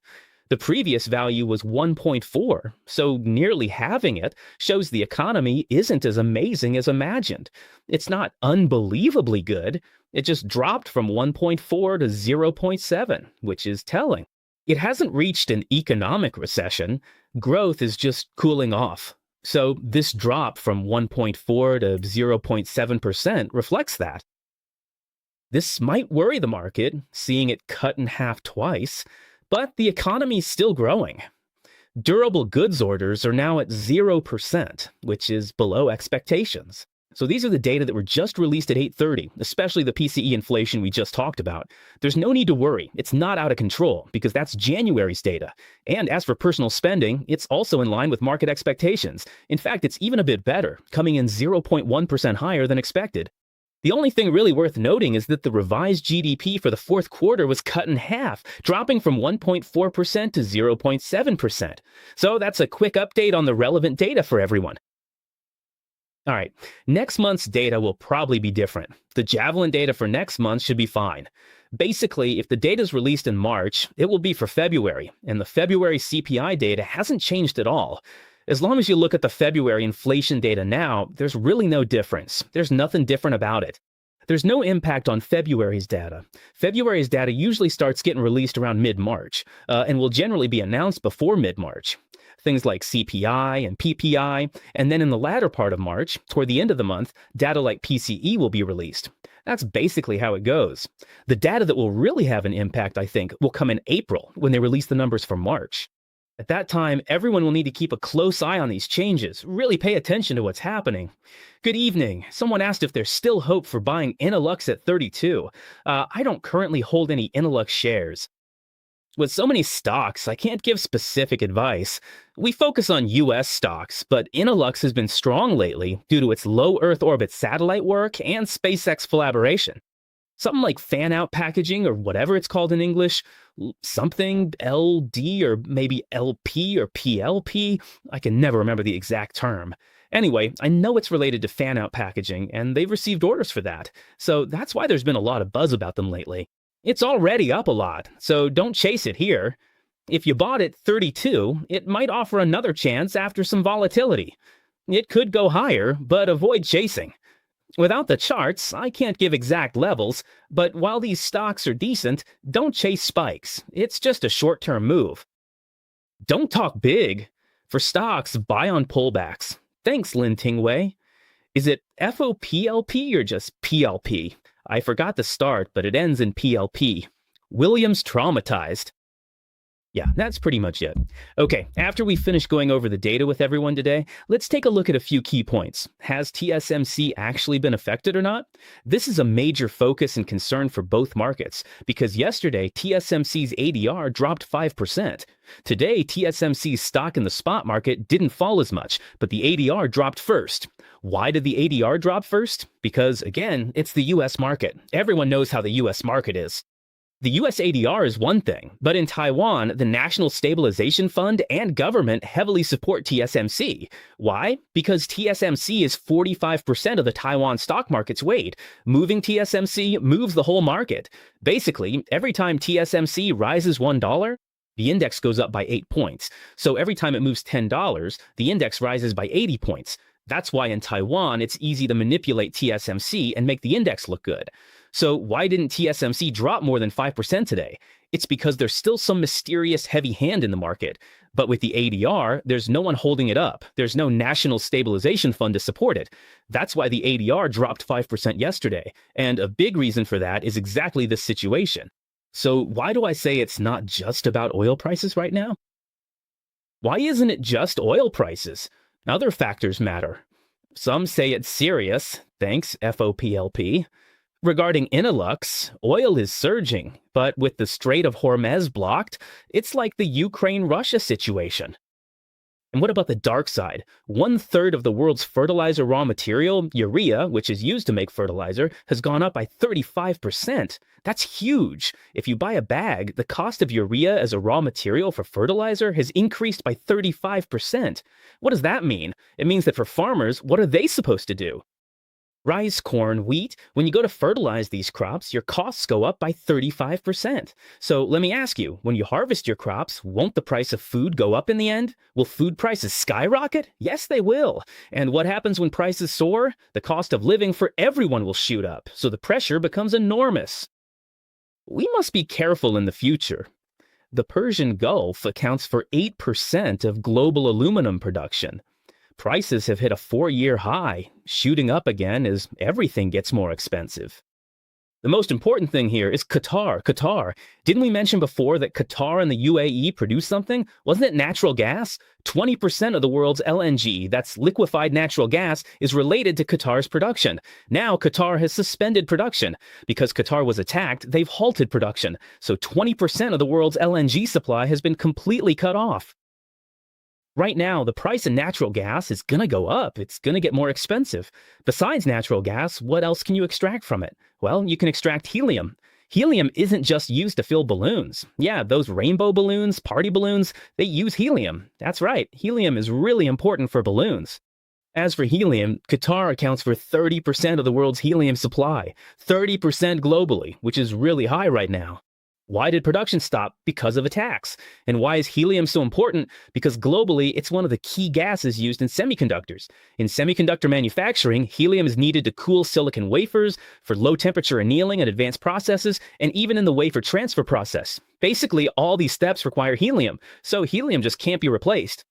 The previous value was 1.4, so nearly halving it shows the economy isn't as amazing as imagined. It's not unbelievably good. It just dropped from 1.4 to 0.7, which is telling. It hasn't reached an economic recession. Growth is just cooling off. So this drop from 1.4 to 0.7% reflects that. This might worry the market, seeing it cut in half twice, but the economy is still growing. Durable goods orders are now at 0%, which is below expectations. So these are the data that were just released at 8:30, especially the PCE inflation we just talked about. There's no need to worry. It's not out of control because that's January's data. And as for personal spending, it's also in line with market expectations. In fact, it's even a bit better, coming in 0.1% higher than expected. The only thing really worth noting is that the revised GDP for the fourth quarter was cut in half, dropping from 1.4% to 0.7%. So that's a quick update on the relevant data for everyone. All right, next month's data will probably be different. The Javelin data for next month should be fine. Basically, if the data is released in March, it will be for February, and the February CPI data hasn't changed at all. As long as you look at the February inflation data now, there's really no difference. There's nothing different about it. There's no impact on February's data. February's data usually starts getting released around mid-March, and will generally be announced before mid-March. Things like CPI and PPI, and then in the latter part of March, toward the end of the month, data like PCE will be released. That's basically how it goes. The data that will really have an impact, I think, will come in April when they release the numbers for March. At that time, everyone will need to keep a close eye on these changes, really pay attention to what's happening. Good evening. Someone asked if there's still hope for buying Inalux at 32. I don't currently hold any Inalux shares. With so many stocks, I can't give specific advice. We focus on US stocks, but Inalux has been strong lately due to its low Earth orbit satellite work and SpaceX collaboration. Something like fan-out packaging, or whatever it's called in English, something LD or maybe LP or PLP, I can never remember the exact term. Anyway, I know it's related to fan-out packaging, and they've received orders for that, so that's why there's been a lot of buzz about them lately. It's already up a lot, so don't chase it here. If you bought at 32, it might offer another chance after some volatility. It could go higher, but avoid chasing. Without the charts, I can't give exact levels, but while these stocks are decent, don't chase spikes. It's just a short-term move. Don't talk big. For stocks, buy on pullbacks. Thanks, Lin Tingwei. Is it FOPLP or just PLP? I forgot the start, but it ends in PLP. Williams traumatized. Yeah, that's pretty much it. Okay, after we finish going over the data with everyone today, let's take a look at a few key points. Has TSMC actually been affected or not? This is a major focus and concern for both markets, because yesterday TSMC's ADR dropped 5%. Today, TSMC's stock in the spot market didn't fall as much, but the ADR dropped first. Why did the ADR drop first? Because, again, it's the US market. Everyone knows how the US market is. The US ADR is one thing, but in Taiwan, the National Stabilization Fund and government heavily support TSMC. Why? Because TSMC is 45% of the Taiwan stock market's weight. Moving TSMC moves the whole market. Basically, every time TSMC rises $1, the index goes up by 8 points. So every time it moves $10, the index rises by 80 points. That's why in Taiwan, it's easy to manipulate TSMC and make the index look good. So why didn't TSMC drop more than 5% today? It's because there's still some mysterious heavy hand in the market. But with the ADR, there's no one holding it up. There's no National Stabilization Fund to support it. That's why the ADR dropped 5% yesterday. And a big reason for that is exactly this situation. So why do I say it's not just about oil prices right now? Why isn't it just oil prices? Other factors matter. Some say it's serious, thanks FOPLP. Regarding Inalux, oil is surging, but with the Strait of Hormuz blocked, it's like the Ukraine-Russia situation. And what about the dark side? 1/3 of the world's fertilizer raw material, urea, which is used to make fertilizer, has gone up by 35%. That's huge. If you buy a bag, the cost of urea as a raw material for fertilizer has increased by 35%. What does that mean? It means that for farmers, what are they supposed to do? Rice, corn, wheat, when you go to fertilize these crops, your costs go up by 35%. So let me ask you, when you harvest your crops, won't the price of food go up in the end? Will food prices skyrocket? Yes, they will. And what happens when prices soar? The cost of living for everyone will shoot up, so the pressure becomes enormous. We must be careful in the future. The Persian Gulf accounts for 8% of global aluminum production. Prices have hit a 4-year high, shooting up again as everything gets more expensive. The most important thing here is Qatar. Didn't we mention before that Qatar and the UAE produce something? Wasn't it natural gas? 20% of the world's LNG, that's liquefied natural gas, is related to Qatar's production. Now Qatar has suspended production. Because Qatar was attacked, they've halted production. So 20% of the world's LNG supply has been completely cut off. Right now, the price of natural gas is going to go up. It's going to get more expensive. Besides natural gas, what else can you extract from it? Well, you can extract helium. Helium isn't just used to fill balloons. Yeah, those rainbow balloons, party balloons, they use helium. That's right, helium is really important for balloons. As for helium, Qatar accounts for 30% of the world's helium supply, 30% globally, which is really high right now. Why did production stop? Because of attacks. And why is helium so important? Because globally, it's one of the key gases used in semiconductors. In semiconductor manufacturing, helium is needed to cool silicon wafers, for low-temperature annealing and advanced processes, and even in the wafer transfer process. Basically, all these steps require helium, so helium just can't be replaced.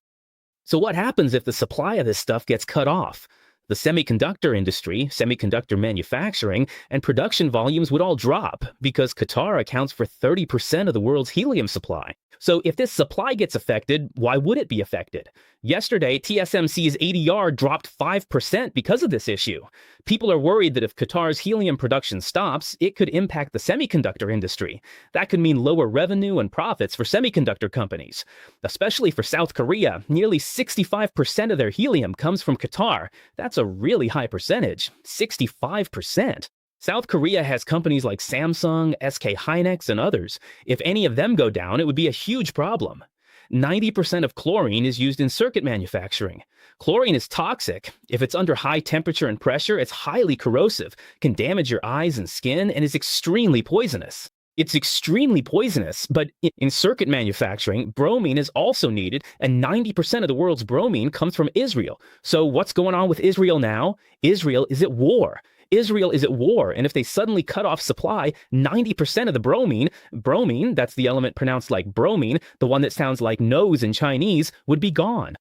So what happens if the supply of this stuff gets cut off? The semiconductor industry, semiconductor manufacturing, and production volumes would all drop because Qatar accounts for 30% of the world's helium supply. So if this supply gets affected, why would it be affected? Yesterday, TSMC's ADR dropped 5% because of this issue. People are worried that if Qatar's helium production stops, it could impact the semiconductor industry. That could mean lower revenue and profits for semiconductor companies. Especially for South Korea, nearly 65% of their helium comes from Qatar. That's a really high percentage, 65%. South Korea has companies like Samsung, SK Hynix, and others. If any of them go down, it would be a huge problem. 90% of chlorine is used in circuit manufacturing. Chlorine is toxic. If it's under high temperature and pressure, it's highly corrosive, can damage your eyes and skin, and is extremely poisonous. It's extremely poisonous, but in circuit manufacturing, bromine is also needed, and 90% of the world's bromine comes from Israel. So what's going on with Israel now? Israel is at war. Israel is at war, and if they suddenly cut off supply, 90% of the bromine, that's the element pronounced like bromine, the one that sounds like nose in Chinese, would be gone.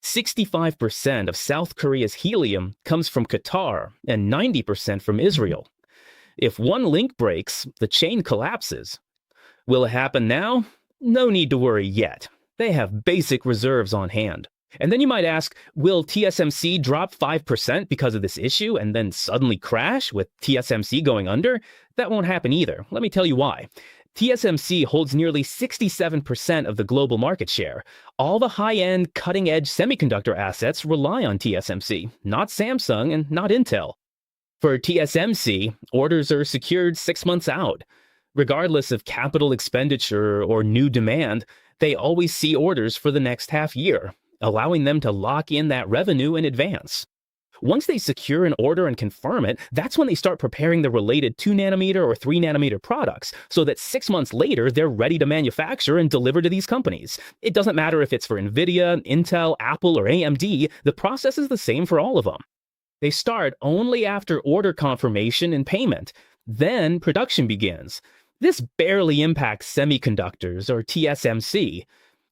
65% of South Korea's helium comes from Qatar, and 90% from Israel. If one link breaks, the chain collapses. Will it happen now? No need to worry yet. They have basic reserves on hand. And then you might ask, will TSMC drop 5% because of this issue and then suddenly crash with TSMC going under? That won't happen either. Let me tell you why. TSMC holds nearly 67% of the global market share. All the high-end, cutting-edge semiconductor assets rely on TSMC, not Samsung and not Intel. For TSMC, orders are secured 6 months out. Regardless of capital expenditure or new demand, they always see orders for the next half year, allowing them to lock in that revenue in advance. Once they secure an order and confirm it, that's when they start preparing the related 2nm or 3nm products, so that 6 months later, they're ready to manufacture and deliver to these companies. It doesn't matter if it's for NVIDIA, Intel, Apple, or AMD, the process is the same for all of them. They start only after order confirmation and payment. Then production begins. This barely impacts semiconductors or TSMC.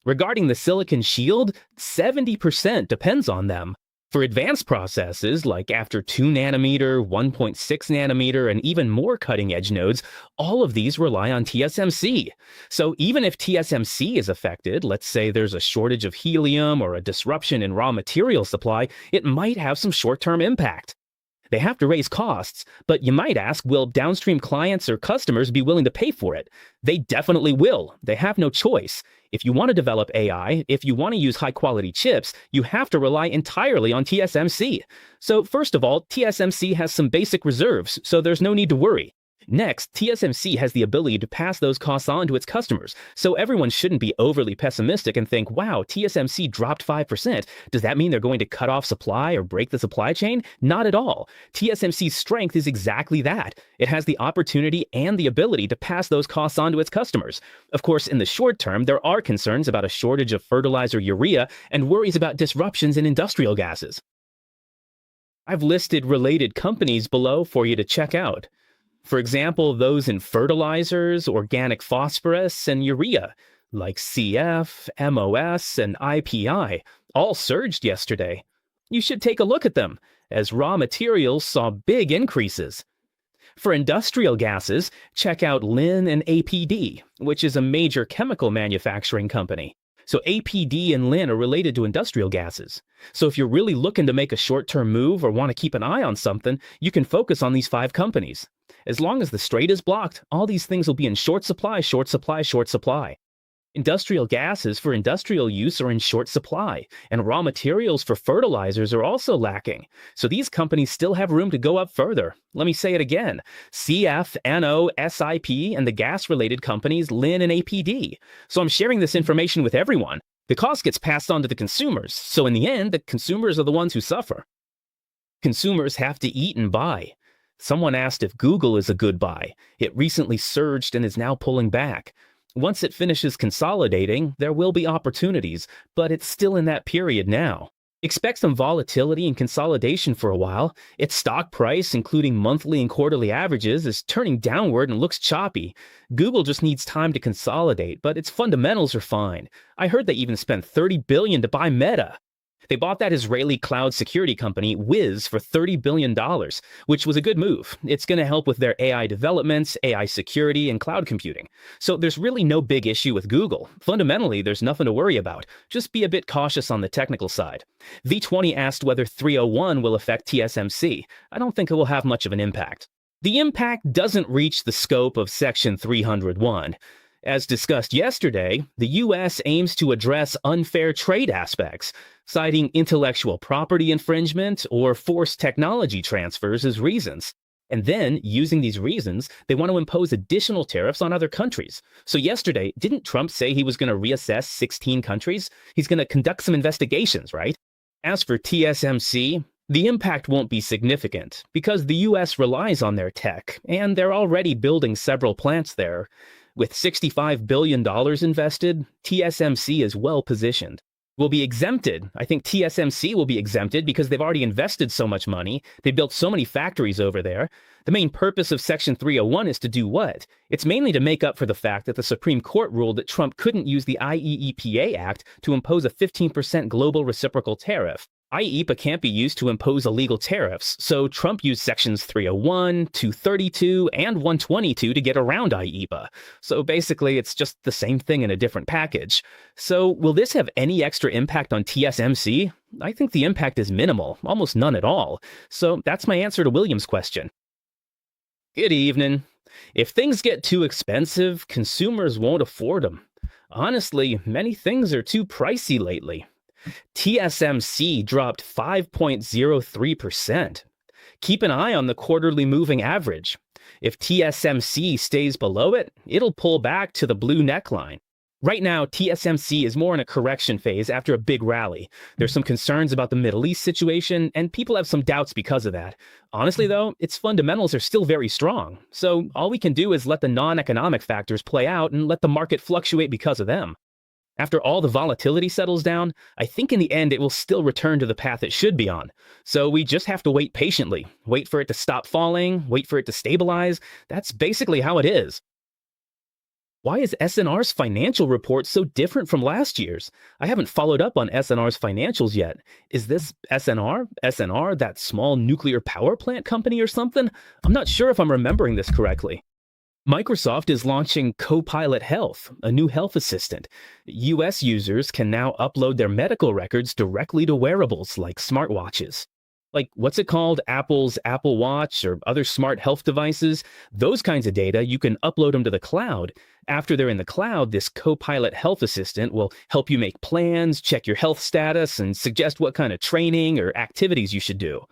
Regarding the silicon shield, 70% depends on them. For advanced processes, like after 2nm, 1.6nm, and even more cutting-edge nodes, all of these rely on TSMC. So even if TSMC is affected, let's say there's a shortage of helium or a disruption in raw material supply, it might have some short-term impact. They have to raise costs, but you might ask, will downstream clients or customers be willing to pay for it? They definitely will. They have no choice. If you want to develop AI, if you want to use high-quality chips, you have to rely entirely on TSMC. So first of all, TSMC has some basic reserves, so there's no need to worry. Next, TSMC has the ability to pass those costs on to its customers, so everyone shouldn't be overly pessimistic and think, wow, TSMC dropped 5%. Does that mean they're going to cut off supply or break the supply chain? Not at all. TSMC's strength is exactly that. It has the opportunity and the ability to pass those costs on to its customers. Of course, in the short term, there are concerns about a shortage of fertilizer urea and worries about disruptions in industrial gases. I've listed related companies below for you to check out. For example, those in fertilizers, organic phosphorus, and urea, like CF, MOS, and IPI, all surged yesterday. You should take a look at them, as raw materials saw big increases. For industrial gases, check out Lin and APD, which is a major chemical manufacturing company. So APD and Lin are related to industrial gases. So if you're really looking to make a short-term move or want to keep an eye on something, you can focus on these 5 companies. As long as the strait is blocked, all these things will be in short supply, short supply, short supply. Industrial gases for industrial use are in short supply, and raw materials for fertilizers are also lacking. So these companies still have room to go up further. Let me say it again. CF, NO, SIP, and the gas-related companies Lin and APD. So I'm sharing this information with everyone. The cost gets passed on to the consumers, so in the end, the consumers are the ones who suffer. Consumers have to eat and buy. Someone asked if Google is a good buy. It recently surged and is now pulling back. Once it finishes consolidating, there will be opportunities, but it's still in that period now. Expect some volatility and consolidation for a while. Its stock price, including monthly and quarterly averages, is turning downward and looks choppy. Google just needs time to consolidate, but its fundamentals are fine. I heard they even spent $30 billion to buy Meta. They bought that Israeli cloud security company, Wiz, for $30 billion, which was a good move. It's going to help with their AI developments, AI security, and cloud computing. So there's really no big issue with Google. Fundamentally, there's nothing to worry about. Just be a bit cautious on the technical side. V20 asked whether 301 will affect TSMC. I don't think it will have much of an impact. The impact doesn't reach the scope of Section 301. As discussed yesterday, the U.S. aims to address unfair trade aspects, citing intellectual property infringement or forced technology transfers as reasons. And then, using these reasons, they want to impose additional tariffs on other countries. So yesterday, didn't Trump say he was going to reassess 16 countries? He's going to conduct some investigations, right? As for TSMC, the impact won't be significant because the U.S. relies on their tech, and they're already building several plants there. With $65 billion invested, TSMC is well positioned. Will be exempted. I think TSMC will be exempted because they've already invested so much money. They built so many factories over there. The main purpose of Section 301 is to do what? It's mainly to make up for the fact that the Supreme Court ruled that Trump couldn't use the IEEPA Act to impose a 15% global reciprocal tariff. IEEPA can't be used to impose illegal tariffs, so Trump used Sections 301, 232, and 122 to get around IEEPA. So basically, it's just the same thing in a different package. So will this have any extra impact on TSMC? I think the impact is minimal, almost none at all. So that's my answer to William's question. Good evening. If things get too expensive, consumers won't afford them. Honestly, many things are too pricey lately. TSMC dropped 5.03%. Keep an eye on the quarterly moving average. If TSMC stays below it, it'll pull back to the blue neckline. Right now, TSMC is more in a correction phase after a big rally. There's some concerns about the Middle East situation, and people have some doubts because of that. Honestly, though, its fundamentals are still very strong. So all we can do is let the non-economic factors play out and let the market fluctuate because of them. After all the volatility settles down, I think in the end it will still return to the path it should be on. So we just have to wait patiently, wait for it to stop falling, wait for it to stabilize. That's basically how it is. Why is SNR's financial report so different from last year's? I haven't followed up on SNR's financials yet. Is this SNR? SNR, that small nuclear power plant company or something? I'm not sure if I'm remembering this correctly. Microsoft is launching Copilot Health, a new health assistant. US users can now upload their medical records directly to wearables like smartwatches. Like, what's it called? Apple's Apple Watch or other smart health devices? Those kinds of data, you can upload them to the cloud. After they're in the cloud, this Copilot Health Assistant will help you make plans, check your health status, and suggest what kind of training or activities you should do.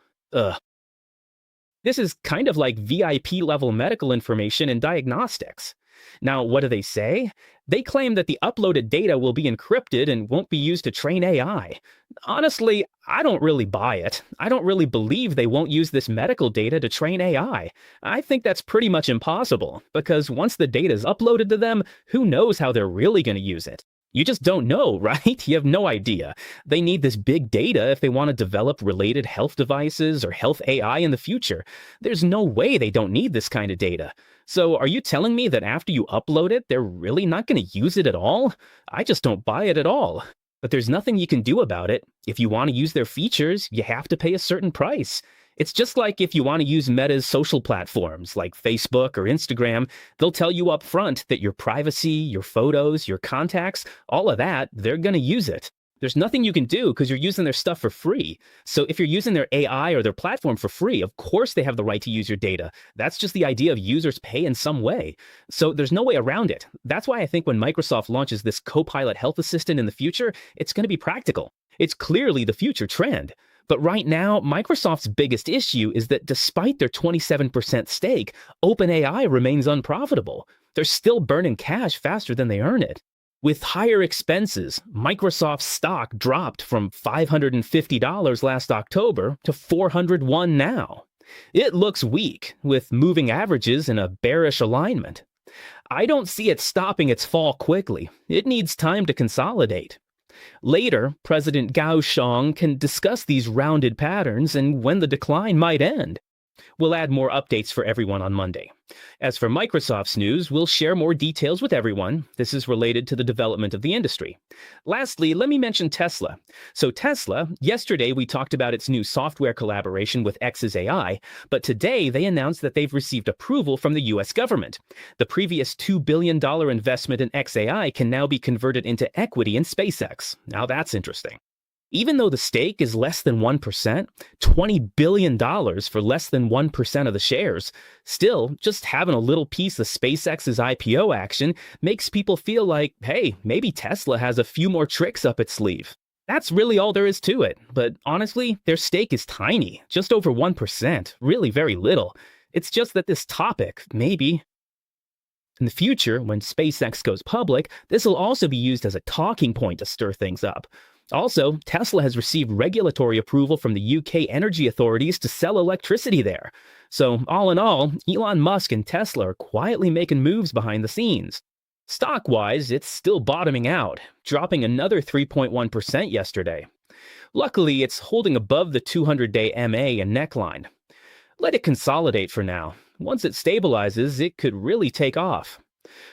This is kind of like VIP-level medical information and diagnostics. Now, what do they say? They claim that the uploaded data will be encrypted and won't be used to train AI. Honestly, I don't really buy it. I don't really believe they won't use this medical data to train AI. I think that's pretty much impossible, because once the data is uploaded to them, who knows how they're really going to use it? You just don't know, right? You have no idea. They need this big data if they want to develop related health devices or health AI in the future. There's no way they don't need this kind of data. So are you telling me that after you upload it, they're really not going to use it at all? I just don't buy it at all. But there's nothing you can do about it. If you want to use their features, you have to pay a certain price. It's just like if you want to use Meta's social platforms like Facebook or Instagram, they'll tell you up front that your privacy, your photos, your contacts, all of that, they're going to use it. There's nothing you can do because you're using their stuff for free. So if you're using their AI or their platform for free, of course they have the right to use your data. That's just the idea of users pay in some way. So there's no way around it. That's why I think when Microsoft launches this Copilot Health Assistant in the future, it's going to be practical. It's clearly the future trend. But right now, Microsoft's biggest issue is that despite their 27% stake, OpenAI remains unprofitable. They're still burning cash faster than they earn it. With higher expenses, Microsoft's stock dropped from $550 last October to $401 now. It looks weak, with moving averages in a bearish alignment. I don't see it stopping its fall quickly. It needs time to consolidate. Later, President Gao Shong can discuss these rounded patterns and when the decline might end. We'll add more updates for everyone on Monday. As for Microsoft's news, we'll share more details with everyone. This is related to the development of the industry. Lastly, let me mention Tesla. So Tesla, yesterday we talked about its new software collaboration with X's AI, but today they announced that they've received approval from the US government. The previous $2 billion investment in XAI can now be converted into equity in SpaceX. Now that's interesting. Even though the stake is less than 1%, $20 billion for less than 1% of the shares, still, just having a little piece of SpaceX's IPO action makes people feel like, hey, maybe Tesla has a few more tricks up its sleeve. That's really all there is to it, but honestly, their stake is tiny, just over 1%, really very little. It's just that this topic, maybe. In the future, when SpaceX goes public, this will also be used as a talking point to stir things up. Also, Tesla has received regulatory approval from the UK energy authorities to sell electricity there. So, all in all, Elon Musk and Tesla are quietly making moves behind the scenes. Stock-wise, it's still bottoming out, dropping another 3.1% yesterday. Luckily, it's holding above the 200-day MA and neckline. Let it consolidate for now. Once it stabilizes, it could really take off.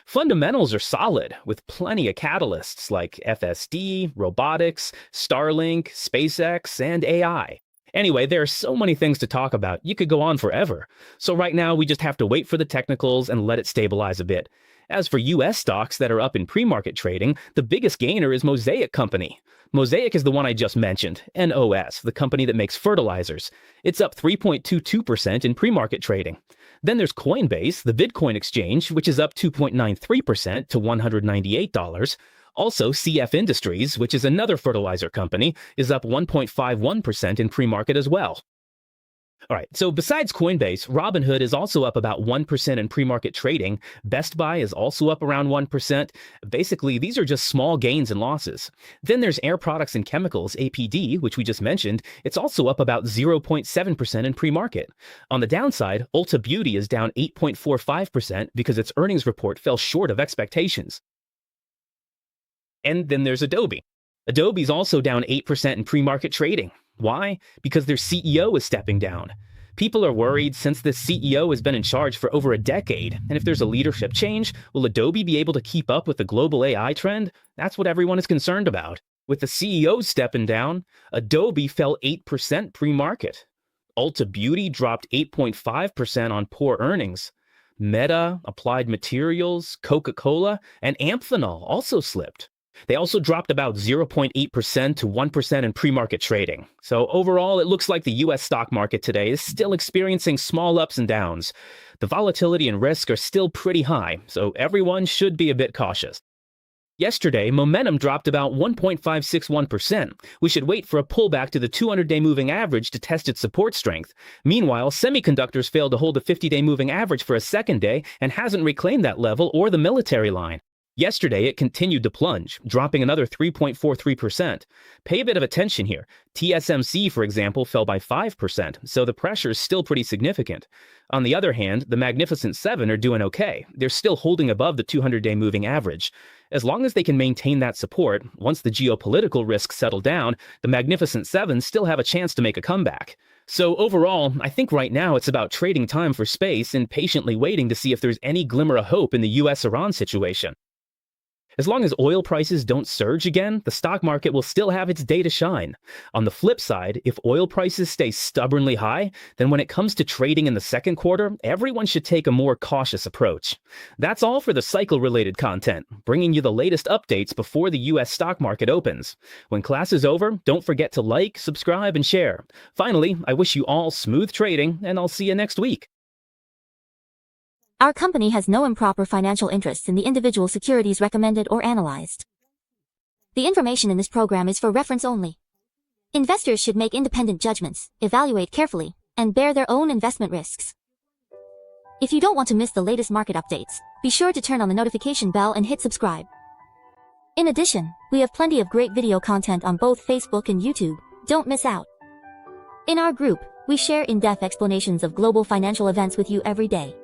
Fundamentals are solid, with plenty of catalysts like FSD, robotics, Starlink, SpaceX, and AI. Anyway, there are so many things to talk about, you could go on forever. So right now, we just have to wait for the technicals and let it stabilize a bit. As for US stocks that are up in pre-market trading, the biggest gainer is Mosaic Company. Mosaic is the one I just mentioned, NOS, the company that makes fertilizers. It's up 3.22% in pre-market trading. Then there's Coinbase, the Bitcoin exchange, which is up 2.93% to $198. Also, CF Industries, which is another fertilizer company, is up 1.51% in pre-market as well. All right, so besides Coinbase, Robinhood is also up about 1% in pre-market trading. Best Buy is also up around 1%. Basically, these are just small gains and losses. Then there's Air Products and Chemicals, APD, which we just mentioned. It's also up about 0.7% in pre-market. On the downside, Ulta Beauty is down 8.45% because its earnings report fell short of expectations. And then there's Adobe. Adobe's also down 8% in pre-market trading. Why? Because their CEO is stepping down. People are worried since this CEO has been in charge for over a decade, and if there's a leadership change, will Adobe be able to keep up with the global AI trend? That's what everyone is concerned about. With the CEO stepping down, Adobe fell 8% pre-market. Ulta Beauty dropped 8.5% on poor earnings. Meta, Applied Materials, Coca-Cola, and Amphenol also slipped. They also dropped about 0.8% to 1% in pre-market trading. So overall, it looks like the US stock market today is still experiencing small ups and downs. The volatility and risk are still pretty high, so everyone should be a bit cautious. Yesterday, momentum dropped about 1.561%. We should wait for a pullback to the 200-day moving average to test its support strength. Meanwhile, semiconductors failed to hold the 50-day moving average for a second day and hasn't reclaimed that level or the military line. Yesterday, it continued to plunge, dropping another 3.43%. Pay a bit of attention here. TSMC, for example, fell by 5%, so the pressure is still pretty significant. On the other hand, the Magnificent Seven are doing okay. They're still holding above the 200-day moving average. As long as they can maintain that support, once the geopolitical risks settle down, the Magnificent Seven still have a chance to make a comeback. So overall, I think right now it's about trading time for space and patiently waiting to see if there's any glimmer of hope in the US-Iran situation. As long as oil prices don't surge again, the stock market will still have its day to shine. On the flip side, if oil prices stay stubbornly high, then when it comes to trading in the second quarter, everyone should take a more cautious approach. That's all for the cycle-related content, bringing you the latest updates before the US stock market opens. When class is over, don't forget to like, subscribe, and share. Finally, I wish you all smooth trading, and I'll see you next week. Our company has no improper financial interests in the individual securities recommended or analyzed. The information in this program is for reference only. Investors should make independent judgments, evaluate carefully, and bear their own investment risks. If you don't want to miss the latest market updates, be sure to turn on the notification bell and hit subscribe. In addition, we have plenty of great video content on both Facebook and YouTube. Don't miss out. In our group, we share in-depth explanations of global financial events with you every day.